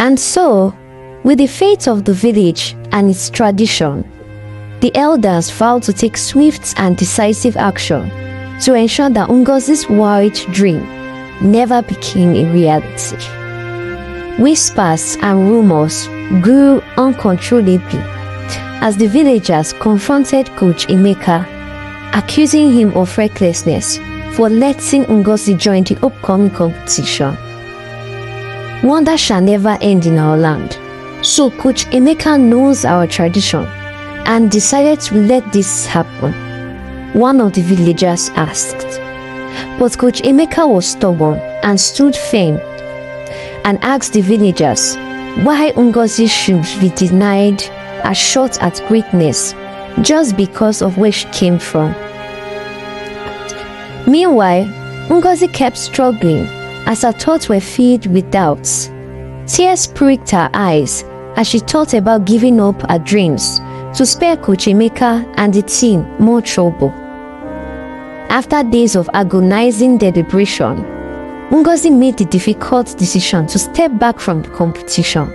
And so, with the fate of the village and its tradition, the elders vowed to take swift and decisive action to ensure that Ngozi's wild dream never became a reality. Whispers and rumors grew uncontrollably as the villagers confronted Coach Emeka, accusing him of recklessness for letting Ngozi join the upcoming competition. Wonder shall never end in our land, so Coach Emeka knows our tradition and decided to let this happen, one of the villagers asked. But Coach Emeka was stubborn and stood firm and asked the villagers why Ngozi should be denied a shot at greatness just because of where she came from. Meanwhile, Ngozi kept struggling as her thoughts were filled with doubts. Tears pricked her eyes as she thought about giving up her dreams to spare Coach Emeka and the team more trouble. After days of agonizing deliberation, Ngozi made the difficult decision to step back from the competition.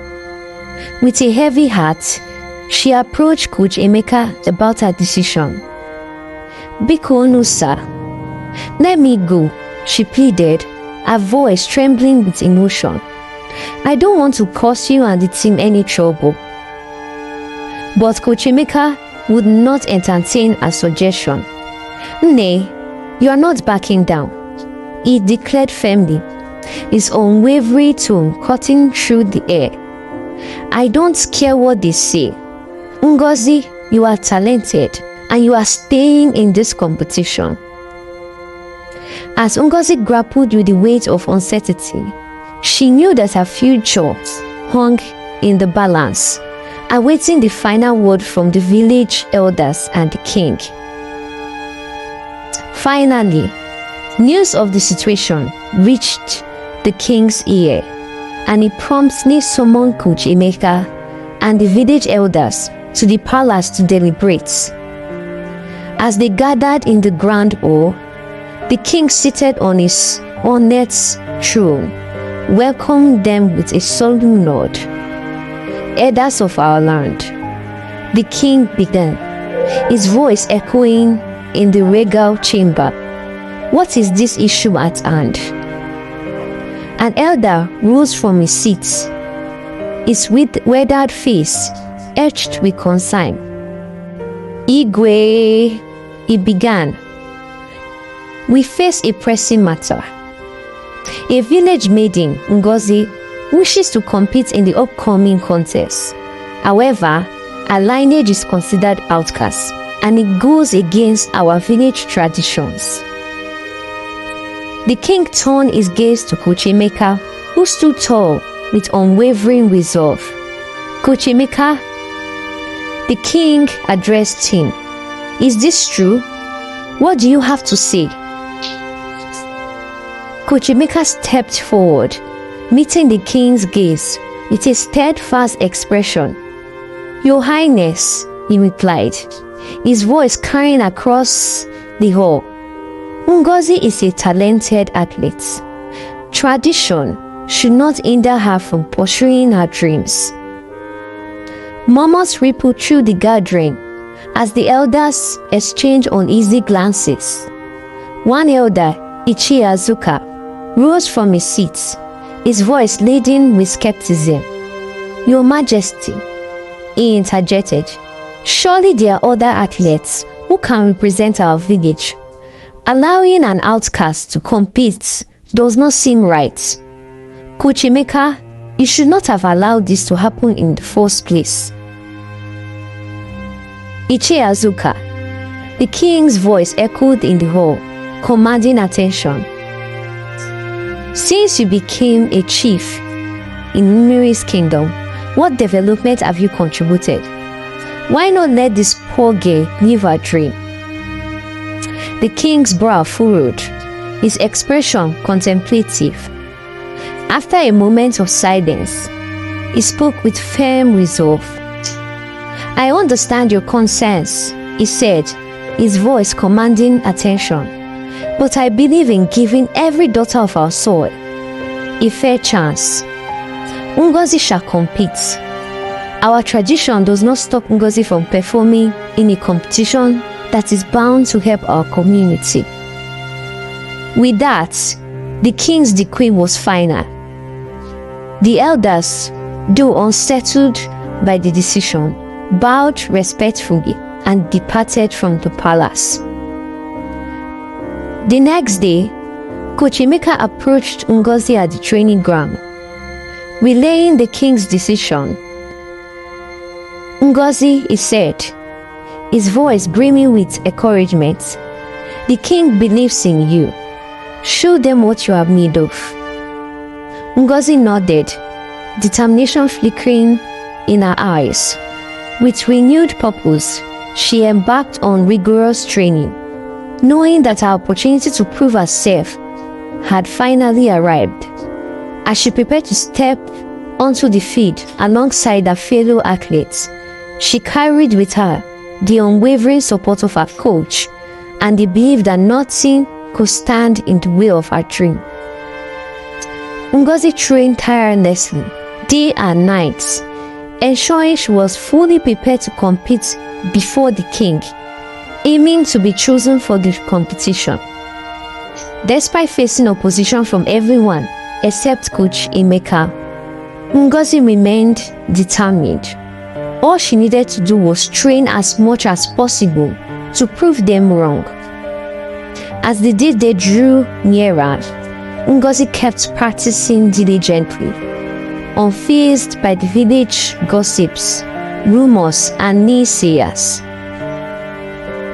With a heavy heart, she approached Coach Emeka about her decision. "Biko unu sir, let me go," she pleaded, her voice trembling with emotion. "I don't want to cause you and the team any trouble." But Coach Emeka would not entertain a suggestion. "Nay, you are not backing down," he declared firmly, his unwavering tone cutting through the air. "I don't care what they say. Ngozi, you are talented and you are staying in this competition." As Ngozi grappled with the weight of uncertainty, she knew that her future hung in the balance, awaiting the final word from the village elders and the king. Finally, news of the situation reached the king's ear, and he promptly summoned Coach Emeka and the village elders to the palace to deliberate. As they gathered in the grand hall, the king, seated on his ornate throne, welcomed them with a solemn nod. "Elders of our land," the king began, his voice echoing in the regal chamber, "what is this issue at hand?" An elder rose from his seat, his weathered face etched with concern. "Igwe," he began, "we face a pressing matter. A village maiden, Ngozi, wishes to compete in the upcoming contest. However, her lineage is considered outcast, and it goes against our village traditions." The king turned his gaze to Coach Emeka, who stood tall with unwavering resolve. "Coach Emeka," the king addressed him, "is this true? What do you have to say?" Coach Emeka stepped forward, meeting the king's gaze with a steadfast expression. "Your Highness," he replied, his voice carrying across the hall, "Ngozi is a talented athlete. Tradition should not hinder her from pursuing her dreams." Murmurs rippled through the gathering as the elders exchanged uneasy glances. One elder, Ichie Azuka, rose from his seat, his voice laden with skepticism. "Your Majesty," he interjected, "surely there are other athletes who can represent our village. Allowing an outcast to compete does not seem right. Coach Emeka, you should not have allowed this to happen in the first place." Ichie Azuka, the king's voice echoed in the hall, commanding attention. "Since you became a chief in Mmiri's kingdom, what development have you contributed? Why not let this poor girl live her dream?" The king's brow furrowed, his expression contemplative. After a moment of silence, he spoke with firm resolve. "I understand your concerns," he said, his voice commanding attention, "but I believe in giving every daughter of our soil a fair chance. Ngozi shall compete. Our tradition does not stop Ngozi from performing in a competition that is bound to help our community. With that, the king's decree was final. The elders, though unsettled by the decision, bowed respectfully and departed from the palace. The next day, Coach Emeka approached Ngozi at the training ground, relaying the king's decision. Ngozi, he said, his voice brimming with encouragement, "The king believes in you. Show them what you are made of." Ngozi nodded, determination flickering in her eyes. With renewed purpose, she embarked on rigorous training, knowing that her opportunity to prove herself had finally arrived. As she prepared to step onto the field alongside her fellow athletes, she carried with her the unwavering support of her coach and the belief that nothing could stand in the way of her dream. Ngozi trained tirelessly, day and night, ensuring she was fully prepared to compete before the king, aiming to be chosen for the competition. Despite facing opposition from everyone except Coach Emeka, Ngozi remained determined. All she needed to do was train as much as possible to prove them wrong. As the day drew nearer, Ngozi kept practicing diligently, unfazed by the village gossips, rumors, and naysayers.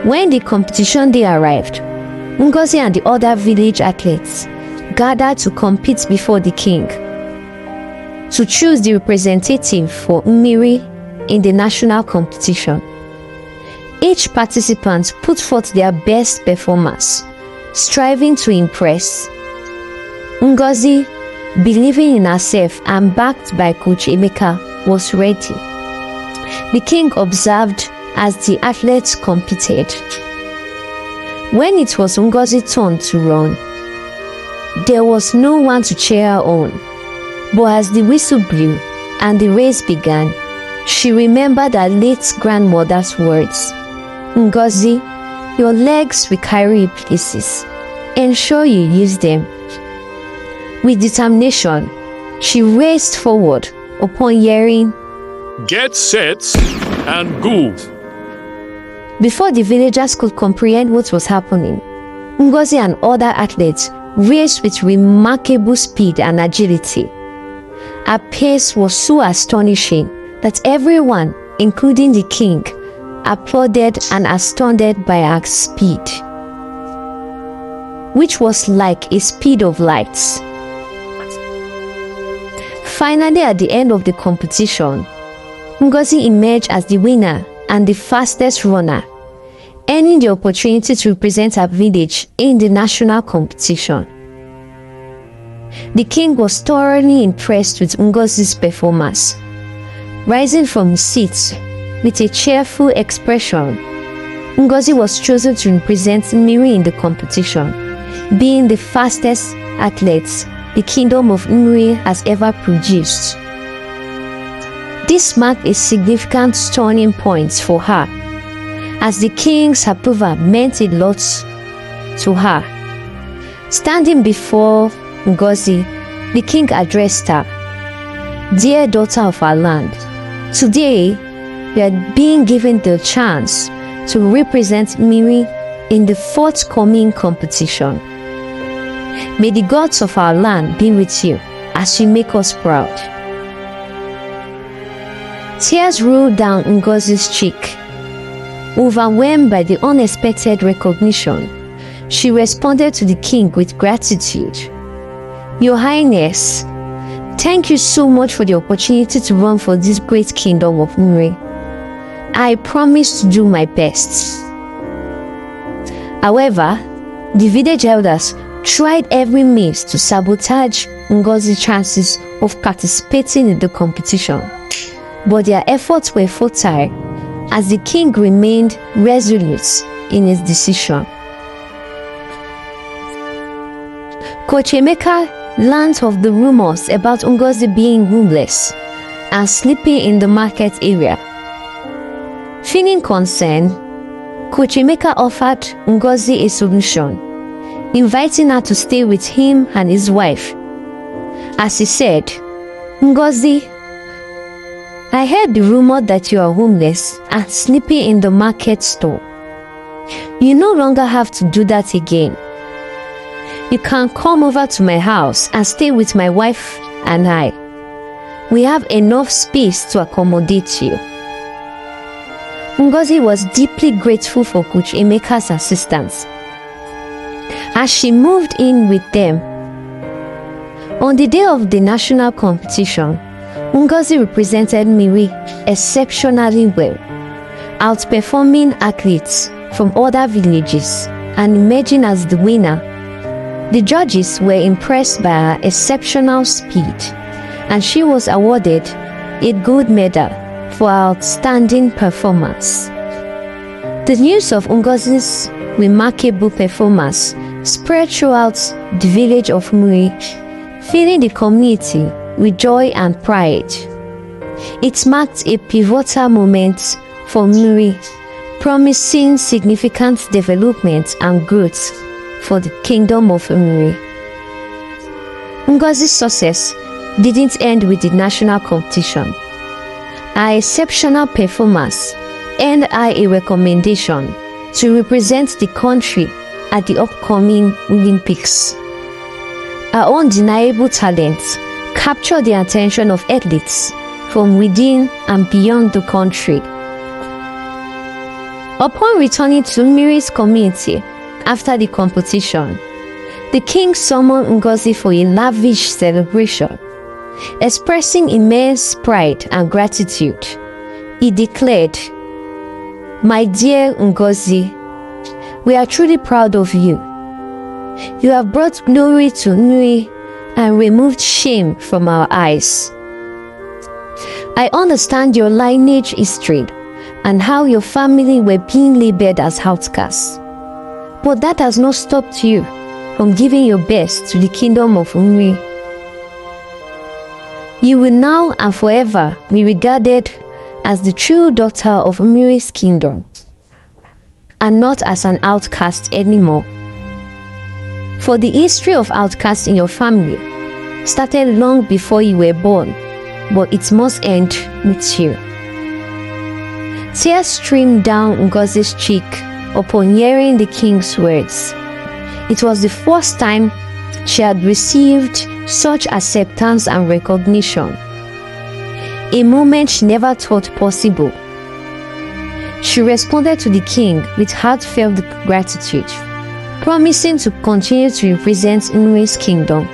When the competition day arrived, Ngozi and the other village athletes gathered to compete before the king, to choose the representative for Mmiri in the national competition. Each participant put forth their best performance, striving to impress. Ngozi, believing in herself and backed by Coach Emeka, was ready. The king observed as the athletes competed. When it was Ngozi's turn to run, there was no one to cheer her on. But as the whistle blew and the race began, she remembered her late grandmother's words. "Ngozi, your legs will carry you places. Ensure you use them." With determination, she raced forward upon hearing, "Get set and go." Before the villagers could comprehend what was happening, Ngozi and other athletes raced with remarkable speed and agility. Her pace was so astonishing that everyone, including the king, applauded and astounded by her speed, which was like a speed of light. Finally, at the end of the competition, Ngozi emerged as the winner and the fastest runner, earning the opportunity to represent her village in the national competition. The king was thoroughly impressed with Ngozi's performance. Rising from his seat with a cheerful expression, Ngozi was chosen to represent Mmiri in the competition, being the fastest athlete the kingdom of Mmiri has ever produced. This marked a significant turning point for her, as the king's approval meant a lot to her. Standing before Ngozi, the king addressed her, "Dear daughter of our land, today we are being given the chance to represent Mmiri in the forthcoming competition. May the gods of our land be with you as you make us proud." Tears rolled down Ngozi's cheek. Overwhelmed by the unexpected recognition, she responded to the king with gratitude. "Your Highness, thank you so much for the opportunity to run for this great kingdom of Mmiri. I promise to do my best." However, the village elders tried every means to sabotage Ngozi's chances of participating in the competition, but their efforts were futile as the king remained resolute in his decision. Coach Emeka learned of the rumors about Ngozi being homeless and sleeping in the market area. Feeling concerned, Coach Emeka offered Ngozi a solution, inviting her to stay with him and his wife. As he said, "Ngozi, I heard the rumor that you are homeless and sleeping in the market store. You no longer have to do that again. You can come over to my house and stay with my wife and I. We have enough space to accommodate you." Ngozi was deeply grateful for Coach Emeka's assistance as she moved in with them. On the day of the national competition, Ngozi represented Miri exceptionally well, outperforming athletes from other villages and emerging as the winner. The judges were impressed by her exceptional speed, and she was awarded a gold medal for her outstanding performance. The news of Ngozi's remarkable performance spread throughout the village of Muri, filling the community with joy and pride. It marked a pivotal moment for Muri, promising significant development and growth for the kingdom of Muri. Ngozi's success didn't end with the national competition. Her exceptional performance earned her a recommendation to represent the country at the upcoming Olympics. Her undeniable talents captured the attention of athletes from within and beyond the country. Upon returning to Miri's community after the competition, the king summoned Ngozi for a lavish celebration. Expressing immense pride and gratitude, he declared, "My dear Ngozi, we are truly proud of you. You have brought glory to Nui and removed shame from our eyes. I understand your lineage history and how your family were being labeled as outcasts. But that has not stopped you from giving your best to the kingdom of Nui. You will now and forever be regarded as the true daughter of Miri's kingdom, and not as an outcast anymore. For the history of outcasts in your family started long before you were born, but it must end with you." Tears streamed down Ngozi's cheek upon hearing the king's words. It was the first time she had received such acceptance and recognition, a moment she never thought possible. She responded to the king with heartfelt gratitude, promising to continue to represent Nnui's kingdom.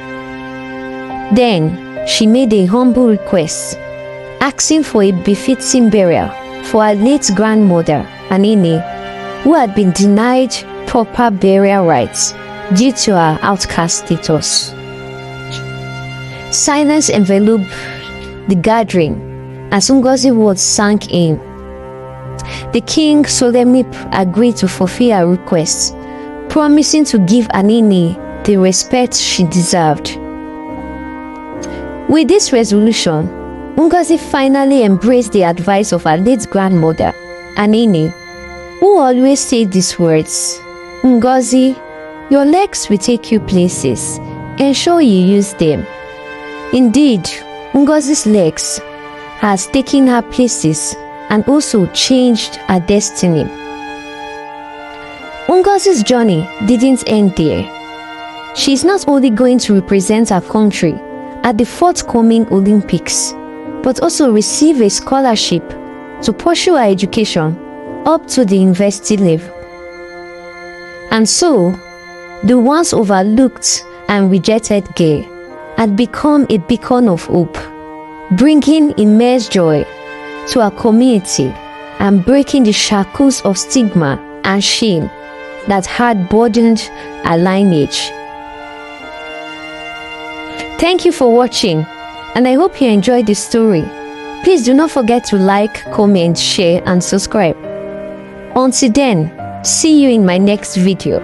Then she made a humble request, asking for a befitting burial for her late grandmother, Anini, who had been denied proper burial rites due to her outcast status. Silence enveloped the gathering as Ngozi's words sank in. The king solemnly agreed to fulfill her request, promising to give Anini the respect she deserved. With this resolution, Ngozi finally embraced the advice of her late grandmother, Anini, who always said these words: "Ngozi, your legs will take you places. Ensure you use them." Indeed, Ngozi's legs has taken her places and also changed her destiny. Ngozi's journey didn't end there. She is not only going to represent her country at the forthcoming Olympics, but also receive a scholarship to pursue her education up to the university level. And so, the once overlooked and rejected girl had become a beacon of hope, bringing immense joy to our community and breaking the shackles of stigma and shame that had burdened our lineage. Thank you for watching, and I hope you enjoyed this story. Please do not forget to like, comment, share, and subscribe. Until then, see you in my next video.